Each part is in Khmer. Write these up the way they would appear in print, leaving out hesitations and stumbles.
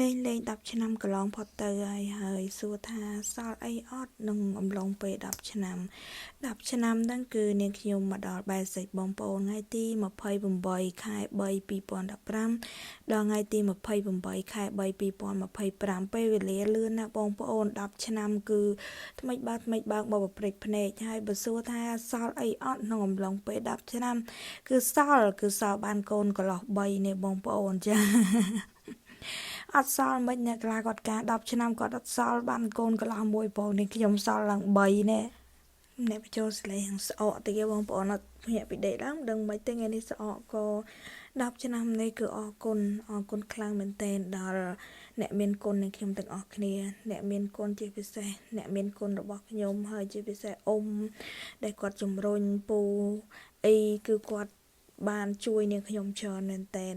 លេង10ឆ្នាំកន្លងផុតទៅហើយសួរថាសល់អីអត់នឹងអំឡុងពេល10ឆ្នាំហ្នឹងគឺនាងខ្ញុំមកដល់បែរសិចបងប្អូនថ្ងៃទី28ខែ3 2015ដល់ថ្ងៃទី28ខែ3 2025ពេលវេលាលឿនណាស់បងប្អូន10ឆ្នាំគឺថ្មិចបើកមកប្រព្រឹត្តភ្នែកហើយបើសួរថាសល់អីអត់ក្នុងអំឡុងពេល10ឆ្នាំគឺសល់បានកូនកន្លោះ3នេះបងប្អូនចាអត់សល់មិនអ្នកខ្លះគាត់ការ10ឆ្នាំគាត់អត់សល់បានកូនកន្លោះមួយបងនេះខ្ញុំសល់ឡើង3នេះអ្នកបញ្ចូលស្លេងស្អកតិចបងប្អូនអត់ភ្ញាក់ពីដេកឡើងដឹងមិនទេថ្ងៃនេះស្អកក៏10ឆ្នាំនេះគឺអរគុណខ្លាំងមែនទែនដល់អ្នកមានគុណនឹងខ្ញុំទាំងអស់គ្នាអ្នកមានគុណជាពិសេសអ្នកមានគុណរបស់ខ្ញុំហើយជាពិសេសដែលគាត់ជំរុញពូអីគឺគាត់បានជួយនាងខ្ញុំច្រើនមែនតើ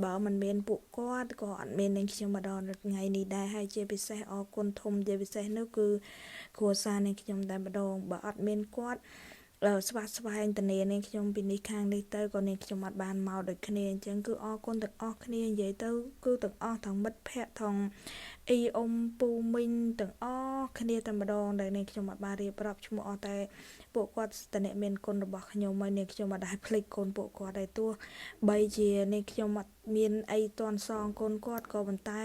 បើមិនមានពួកគាត់ក៏អត់មាននាងខ្ញុំមកដល់ថ្ងៃនេះដែរហើយជាពិសេសអរគុណធំជាពិសេសនោះគឺគ្រួសារនាងខ្ញុំតែម្ដងបើអត់មានគាត់ស្វែងតនានាងខ្ញុំពីនេះខាងនេះទៅក៏នាងខ្ញុំអត់បានមកដូចគ្នាអញ្ចឹងគឺអរគុណទាំងអស់គ្នានិយាយទៅគឺទាំងអស់ទាំងមិត្តភ័ក្តិទាំងពូមីងទាំងអស់គ្នាតែម្ដងដែលនាងខ្ញុំអត់បានរៀបរាប់ឈ្មោះអស់តែពួកគាត់តអ្នកមានគុណរបស់ខ្ញុំហើយនាងខ្ញុំអត់ដែលភ្លេចគុណពួកគាត់ដែរទោះបីជានាងខ្ញុំអត់មានអីតន់សងគុណគាត់ក៏ប៉ុន្តែ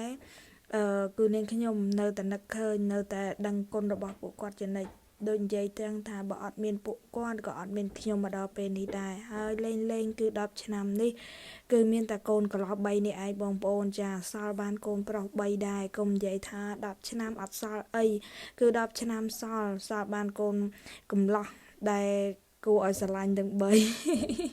គឺនាងខ្ញុំនៅតែនឹកឃើញនៅតែដឹងគុណរបស់ពួកគាត់ជានិច្ចដូចនិយាយទាំងថាបើអត់មានពួកគាត់ក៏អត់មានខ្ញុំមកដល់ពេលនេះដែរហើយលេងគឺ10ឆ្នាំនេះគឺមានតែកូនកន្លោះ3នេះឯងបងប្អូនចាសល់បានកូនប្រុស3ដែរកុំនិយាយថា10ឆ្នាំអត់សល់អីគឺ10ឆ្នាំសល់បានកូនកំឡោះដែលគួរឲ្យស្រឡាញ់ទាំង3